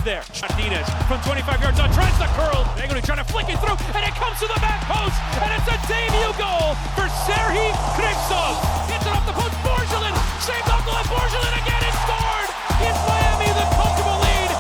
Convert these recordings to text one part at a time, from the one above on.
save there. Martinez from 25 yards out, tries to curl. Negri trying to flick it through, and it comes to the back post, and it's a debut goal for Serhii Kripsov. Gets it off the post, Borgelin saved off the left, Borgelin again, and scored! Gives Miami the comfortable lead.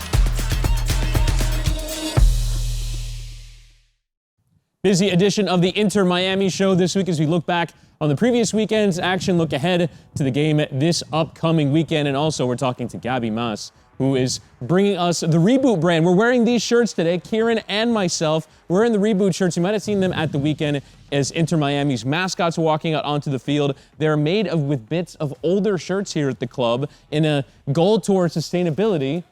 Busy edition of the Inter Miami show this week as we look back on the previous weekend's action, look ahead to the game this upcoming weekend, and also we're talking to Gabby Mas, who is bringing us the Reboot brand. We're wearing these shirts today, Kieran and myself. We're in the Reboot shirts. You might have seen them at the weekend as Inter Miami's mascots were walking out onto the field. They're made with bits of older shirts here at the club in a goal towards sustainability.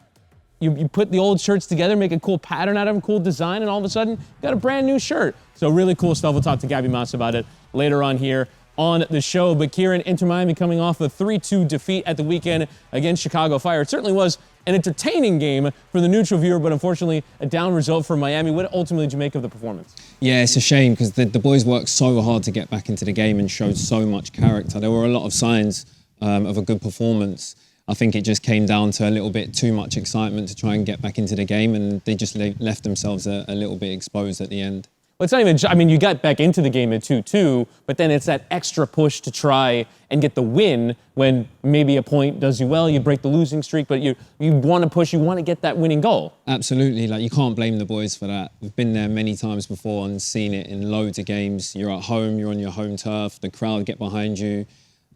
You put the old shirts together, make a cool pattern out of them, cool design, and all of a sudden, you got a brand new shirt. So really cool stuff. We'll talk to Gabby Mas about it later on here on the show. But Kieran, Inter Miami coming off a 3-2 defeat at the weekend against Chicago Fire. It certainly was an entertaining game for the neutral viewer, but unfortunately a down result for Miami. What ultimately did you make of the performance? Yeah, it's a shame because the boys worked so hard to get back into the game and showed so much character. There were a lot of signs of a good performance. I think it just came down to a little bit too much excitement to try and get back into the game, and they just left themselves a little bit exposed at the end. Well, it's not even, I mean, you got back into the game at 2-2, but then it's that extra push to try and get the win when maybe a point does you well, you break the losing streak, but you want to push, you want to get that winning goal. Absolutely, like you can't blame the boys for that. We've been there many times before and seen it in loads of games. You're at home, you're on your home turf, the crowd get behind you.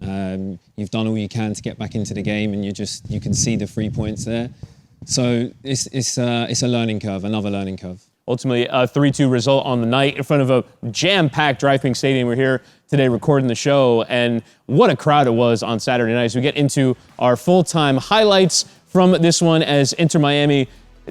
You've done all you can to get back into the game, and you can see the 3 points there. So it's a learning curve, another learning curve. Ultimately, a 3-2 result on the night in front of a jam-packed DRV PNK Stadium. We're here today recording the show, and what a crowd it was on Saturday night. As we get into our full-time highlights from this one, as Inter Miami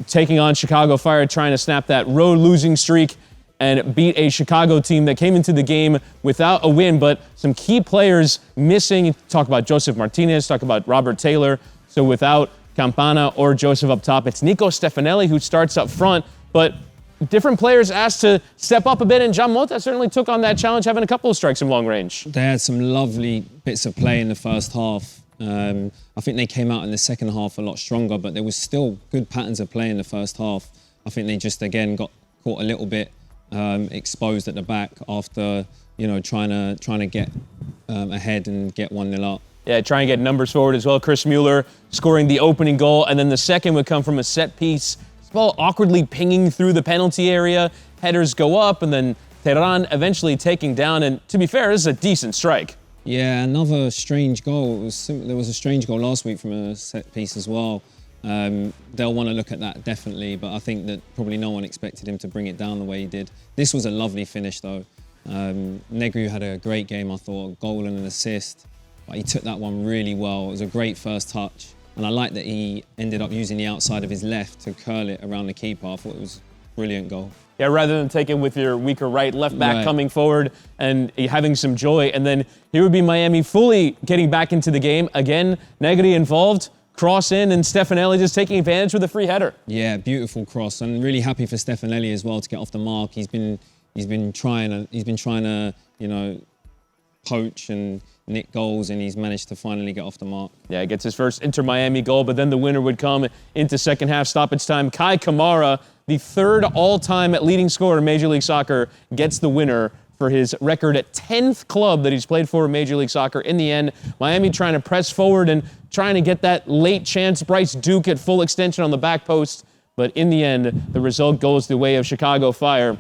taking on Chicago Fire, trying to snap that road losing streak and beat a Chicago team that came into the game without a win, but some key players missing. Talk about Joseph Martinez, talk about Robert Taylor. So without Campana or Joseph up top, it's Nico Stefanelli who starts up front, but different players asked to step up a bit, and John Mota certainly took on that challenge, having a couple of strikes from long range. They had some lovely bits of play in the first half. I think they came out in the second half a lot stronger, but there was still good patterns of play in the first half. I think they just, again, got caught a little bit exposed at the back after, trying to get ahead and get 1-0 up. Yeah, try and get numbers forward as well. Chris Mueller scoring the opening goal, and then the second would come from a set piece. Ball awkwardly pinging through the penalty area. Headers go up, and then Terran eventually taking down. And to be fair, this is a decent strike. Yeah, another strange goal. There was a strange goal last week from a set piece as well. They'll want to look at that definitely, but I think that probably no one expected him to bring it down the way he did. This was a lovely finish though. Negri had a great game, I thought, a goal and an assist. But he took that one really well. It was a great first touch. And I like that he ended up using the outside of his left to curl it around the keeper. I thought it was a brilliant goal. Yeah, rather than taking with your weaker left back coming forward and having some joy. And then here would be Miami fully getting back into the game. Again, Negri involved, cross in, and Stefanelli just taking advantage with a free header. Yeah, beautiful cross. And really happy for Stefanelli as well to get off the mark. He's been trying to, poach and nick goals, and he's managed to finally get off the mark. Yeah, gets his first Inter Miami goal, but then the winner would come into second half stoppage time. Kai Kamara, the third all-time leading scorer in Major League Soccer, gets the winner for his record at 10th club that he's played for in Major League Soccer. In the end, Miami trying to press forward and trying to get that late chance. Bryce Duke at full extension on the back post, but in the end, the result goes the way of Chicago Fire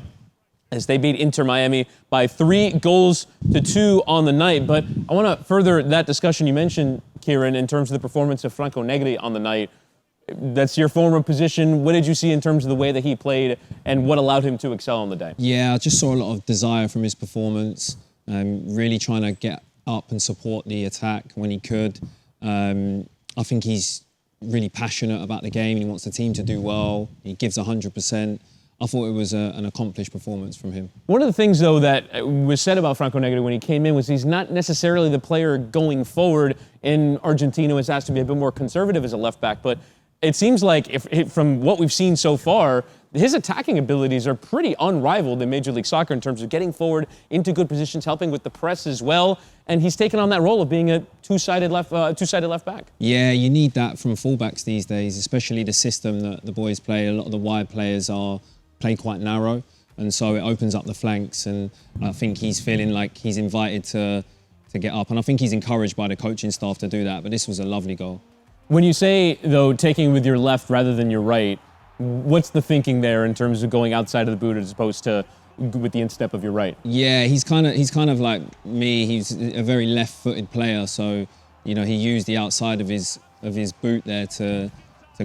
as they beat Inter Miami by 3-2 on the night. But I want to further that discussion you mentioned, Kieran, in terms of the performance of Franco Negri on the night. That's your former position. What did you see in terms of the way that he played and what allowed him to excel on the day? Yeah, I just saw a lot of desire from his performance, really trying to get up and support the attack when he could. I think he's really passionate about the game. He wants the team to do well. He gives 100%. I thought it was an accomplished performance from him. One of the things, though, that was said about Franco Negri when he came in was he's not necessarily the player going forward. In Argentina, was asked to be a bit more conservative as a left back, but it seems like, from what we've seen so far, his attacking abilities are pretty unrivaled in Major League Soccer in terms of getting forward into good positions, helping with the press as well. And he's taken on that role of being a two-sided left back. Yeah, you need that from fullbacks these days, especially the system that the boys play. A lot of the wide players play quite narrow, and so it opens up the flanks. And I think he's feeling like he's invited to get up, and I think he's encouraged by the coaching staff to do that. But this was a lovely goal. When you say, though, taking with your left rather than your right, what's the thinking there in terms of going outside of the boot as opposed to with the instep of your right? Yeah, he's kind of like me. He's a very left-footed player, so he used the outside of his boot there to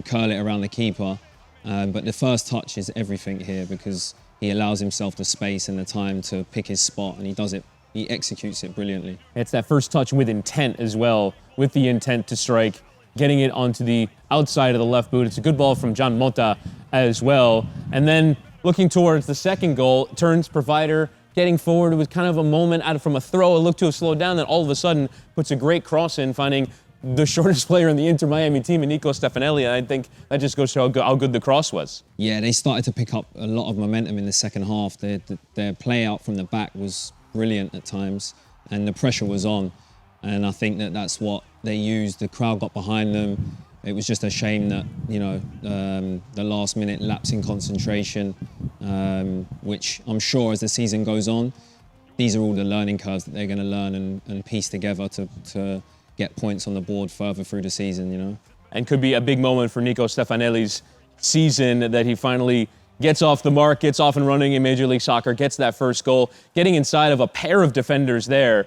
curl it around the keeper. But the first touch is everything here because he allows himself the space and the time to pick his spot, and he does it. He executes it brilliantly. It's that first touch with intent as well, with the intent to strike, getting it onto the outside of the left boot. It's a good ball from John Mota as well. And then looking towards the second goal, turns provider, getting forward with kind of a moment out from a throw, a look to a slow down, then all of a sudden puts a great cross in, finding the shortest player in the Inter Miami team, Nico Stefanelli, and I think that just goes to how good the cross was. Yeah, they started to pick up a lot of momentum in the second half. Their play out from the back was brilliant at times, and the pressure was on. And I think that's what they used. The crowd got behind them. It was just a shame that, the last minute lapse in concentration, which I'm sure as the season goes on, these are all the learning curves that they're going to learn and piece together to get points on the board further through the season, And could be a big moment for Nico Stefanelli's season that he finally gets off the mark, gets off and running in Major League Soccer, gets that first goal, getting inside of a pair of defenders there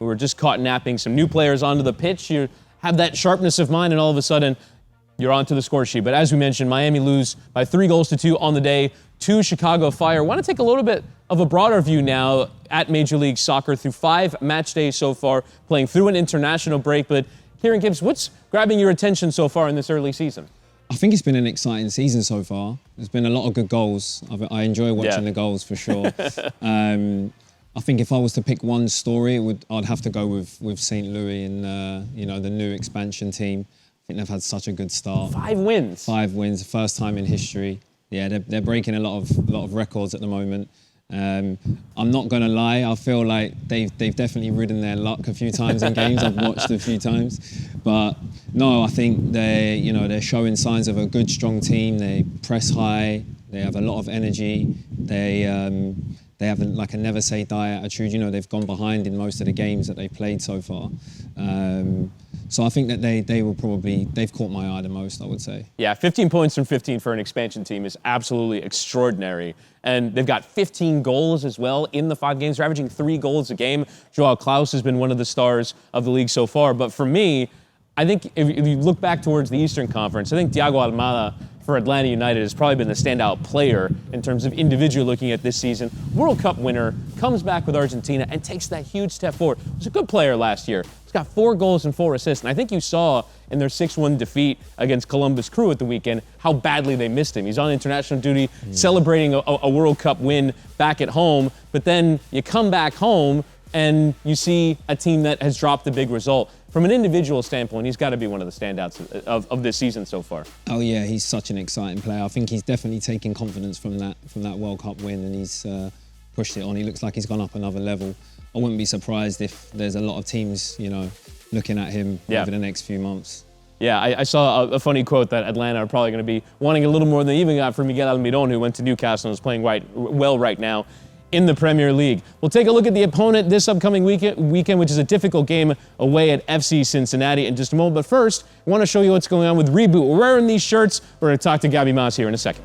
who were just caught napping. Some new players onto the pitch. You have that sharpness of mind, and all of a sudden, you're onto the score sheet. But as we mentioned, Miami lose by 3-2 on the day to Chicago Fire. I want to take a little bit of a broader view now at Major League Soccer through 5 match days so far, playing through an international break. But Kieran Gibbs, what's grabbing your attention so far in this early season? I think it's been an exciting season so far. There's been a lot of good goals. I enjoy watching the goals for sure. I think if I was to pick one story, I'd have to go with St. Louis and the new expansion team. I think they've had such a good start. 5 wins. 5 wins, the first time in history. Yeah, they're breaking a lot of records at the moment. I'm not going to lie, I feel like they've definitely ridden their luck a few times in games. I've watched a few times, but no, I think they're showing signs of a good, strong team. They press high. They have a lot of energy. They have a never say die attitude. They've gone behind in most of the games that they've played so far. So I think that they've caught my eye the most, I would say. Yeah, 15 points from 15 for an expansion team is absolutely extraordinary. And they've got 15 goals as well in the 5 games. They're averaging 3 goals a game. Joao Klaus has been one of the stars of the league so far. But for me, I think if you look back towards the Eastern Conference, I think Thiago Almada for Atlanta United has probably been the standout player in terms of individual looking at this season. World Cup winner, comes back with Argentina and takes that huge step forward. He was a good player last year. He's got 4 goals and 4 assists. And I think you saw in their 6-1 defeat against Columbus Crew at the weekend how badly they missed him. He's on international duty, celebrating a World Cup win back at home. But then you come back home and you see a team that has dropped a big result. From an individual standpoint, he's got to be one of the standouts of this season so far. Oh yeah, he's such an exciting player. I think he's definitely taken confidence from that World Cup win, and he's pushed it on. He looks like he's gone up another level. I wouldn't be surprised if there's a lot of teams, looking at him over the next few months. Yeah, I saw a funny quote that Atlanta are probably going to be wanting a little more than they even got for Miguel Almiron, who went to Newcastle and is playing well right now in the Premier League. We'll take a look at the opponent this upcoming weekend, which is a difficult game away at FC Cincinnati in just a moment. But first, I want to show you what's going on with Reboot. We're wearing these shirts. We're going to talk to Gabi Mas here in a second.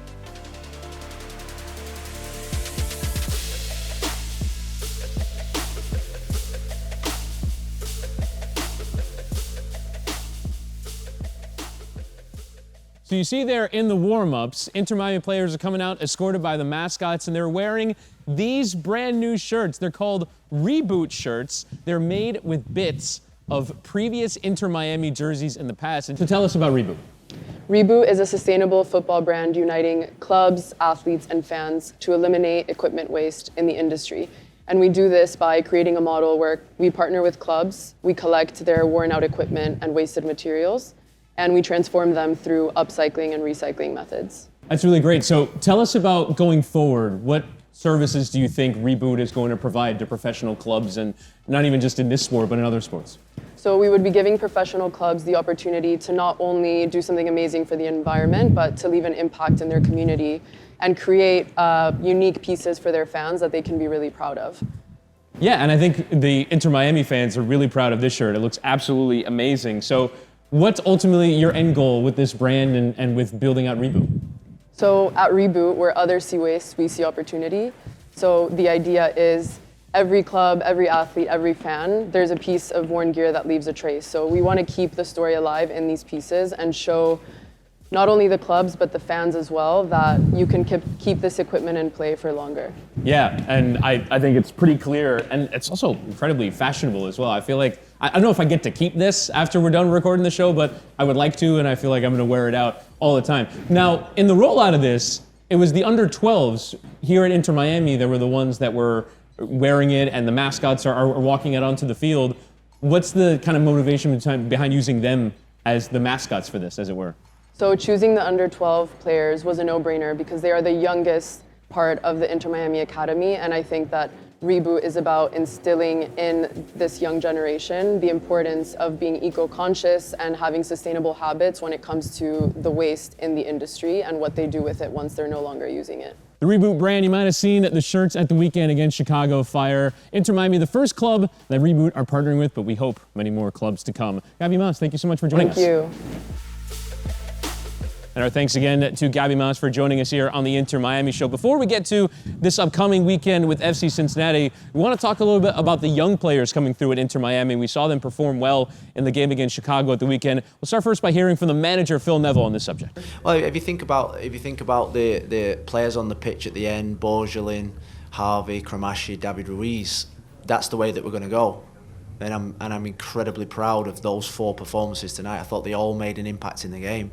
So you see there in the warm-ups, Inter Miami players are coming out escorted by the mascots, and they're wearing these brand new shirts. They're called Reboot shirts. They're made with bits of previous Inter Miami jerseys in the past. So tell us about Reboot. Reboot is a sustainable football brand uniting clubs, athletes, and fans to eliminate equipment waste in the industry. And we do this by creating a model where we partner with clubs, we collect their worn-out equipment and wasted materials, and we transform them through upcycling and recycling methods. That's really great. So tell us about going forward. What services do you think Reboot is going to provide to professional clubs, and not even just in this sport, but in other sports? So we would be giving professional clubs the opportunity to not only do something amazing for the environment, but to leave an impact in their community and create unique pieces for their fans that they can be really proud of. Yeah, and I think the Inter Miami fans are really proud of this shirt. It looks absolutely amazing. So what's ultimately your end goal with this brand and with building out Reboot? So at Reboot, where others see waste, we see opportunity. So the idea is every club, every athlete, every fan, there's a piece of worn gear that leaves a trace. So we want to keep the story alive in these pieces and show not only the clubs, but the fans as well, that you can keep this equipment in play for longer. Yeah, and I think it's pretty clear, and it's also incredibly fashionable as well. I feel like, I don't know if I get to keep this after we're done recording the show, but I would like to, and I feel like I'm gonna wear it out all the time. Now, in the rollout of this, it was the under 12s here at Inter Miami that were the ones that were wearing it, and the mascots are walking it onto the field. What's the kind of motivation behind using them as the mascots for this, as it were? So choosing the under 12 players was a no-brainer because they are the youngest part of the Inter Miami Academy, and I think that Reboot is about instilling in this young generation the importance of being eco-conscious and having sustainable habits when it comes to the waste in the industry and what they do with it once they're no longer using it. The Reboot brand, you might have seen the shirts at the weekend against Chicago Fire. Inter Miami, the first club that Reboot are partnering with, but we hope many more clubs to come. Gabi Mas, thank you so much for joining us. Thank you. And our thanks again to Gabi Mas for joining us here on the Inter Miami Show. Before we get to this upcoming weekend with FC Cincinnati, we want to talk a little bit about the young players coming through at Inter Miami. We saw them perform well in the game against Chicago at the weekend. We'll start first by hearing from the manager, Phil Neville, on this subject. Well, if you think about the players on the pitch at the end, Borgelin, Harvey, Cramashi, David Ruiz, that's the way that we're going to go. And I'm incredibly proud of those 4 performances tonight. I thought they all made an impact in the game,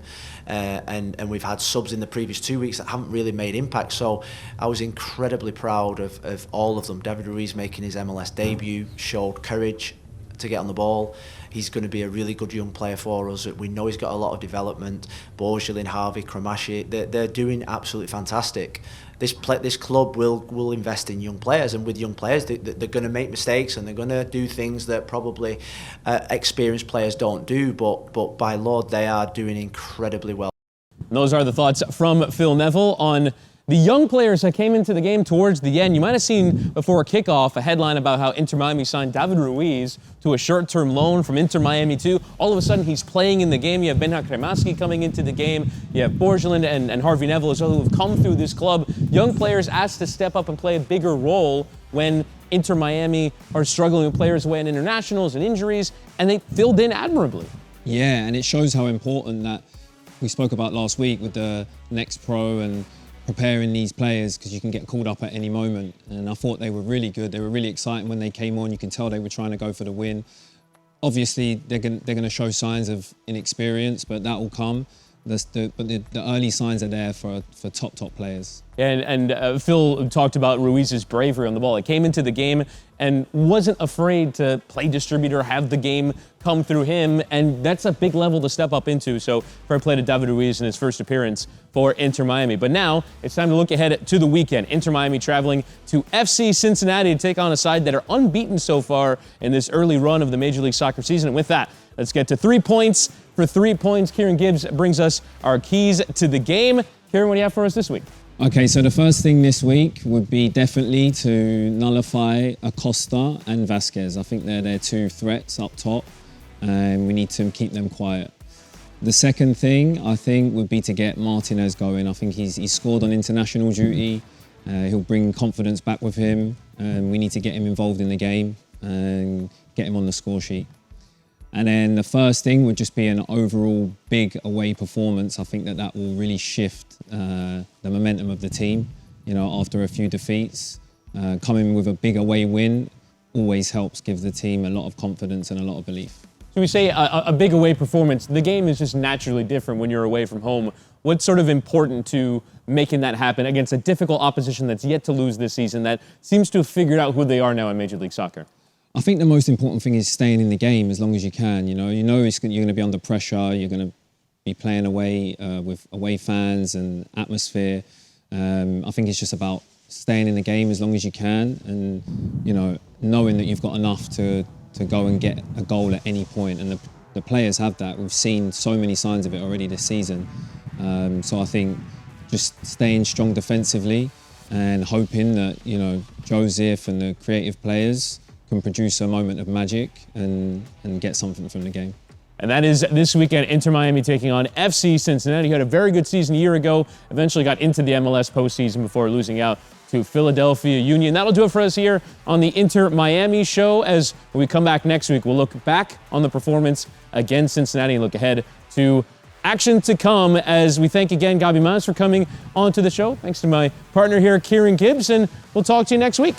and we've had subs in the previous 2 weeks that haven't really made impact. So I was incredibly proud of all of them. David Ruiz making his MLS debut showed courage to get on the ball. He's going to be a really good young player for us. We know he's got a lot of development. Borgelin, Harvey, Cramashi, they're doing absolutely fantastic. This club will invest in young players, and with young players, they're going to make mistakes and they're going to do things that probably experienced players don't do. But by Lord, they are doing incredibly well. Those are the thoughts from Phil Neville on the young players that came into the game towards the end. You might have seen before kickoff a headline about how Inter Miami signed David Ruiz to a short-term loan from Inter Miami 2. All of a sudden, he's playing in the game. You have Benja Cremaschi coming into the game. You have Borgelin and Harvey Neville as well, who have come through this club. Young players asked to step up and play a bigger role when Inter Miami are struggling with players away in internationals and injuries, and they filled in admirably. Yeah, and it shows how important that we spoke about last week with the Next Pro and preparing these players, because you can get called up at any moment. And I thought they were really good. They were really exciting when they came on. You can tell they were trying to go for the win. Obviously, they're going to show signs of inexperience, but that will come. But the early signs are there for top players. And Phil talked about Ruiz's bravery on the ball. He came into the game and wasn't afraid to play distributor, have the game come through him, and that's a big level to step up into. So fair play to David Ruiz in his first appearance for Inter Miami. But now it's time to look ahead to the weekend. Inter Miami traveling to FC Cincinnati to take on a side that are unbeaten so far in this early run of the Major League Soccer season. And with that, let's get to 3 points. For 3 points, Kieran Gibbs brings us our keys to the game. Kieran, what do you have for us this week? Okay, so the first thing this week would be definitely to nullify Acosta and Vasquez. I think they're their 2 threats up top, and we need to keep them quiet. The second thing, I think, would be to get Martinez going. I think he's scored on international duty. He'll bring confidence back with him, and we need to get him involved in the game and get him on the score sheet. And then the first thing would just be an overall big away performance. I think that will really shift the momentum of the team. You know, after a few defeats, coming with a big away win always helps give the team a lot of confidence and a lot of belief. So we say a big away performance. The game is just naturally different when you're away from home. What's sort of important to making that happen against a difficult opposition that's yet to lose this season, that seems to have figured out who they are now in Major League Soccer? I think the most important thing is staying in the game as long as you can. You know you're going to be under pressure. You're going to be playing away with away fans and atmosphere. I think it's just about staying in the game as long as you can, and knowing that you've got enough to go and get a goal at any point. And the players have that. We've seen so many signs of it already this season. So I think just staying strong defensively and hoping that Joseph and the creative players can produce a moment of magic and get something from the game. And that is this weekend, Inter Miami taking on FC Cincinnati, who had a very good season a year ago, eventually got into the MLS postseason before losing out to Philadelphia Union. That'll do it for us here on the Inter Miami show. As we come back next week, we'll look back on the performance against Cincinnati and look ahead to action to come, as we thank again Gabi Mas for coming onto the show. Thanks to my partner here, Kieran Gibbs, and we'll talk to you next week.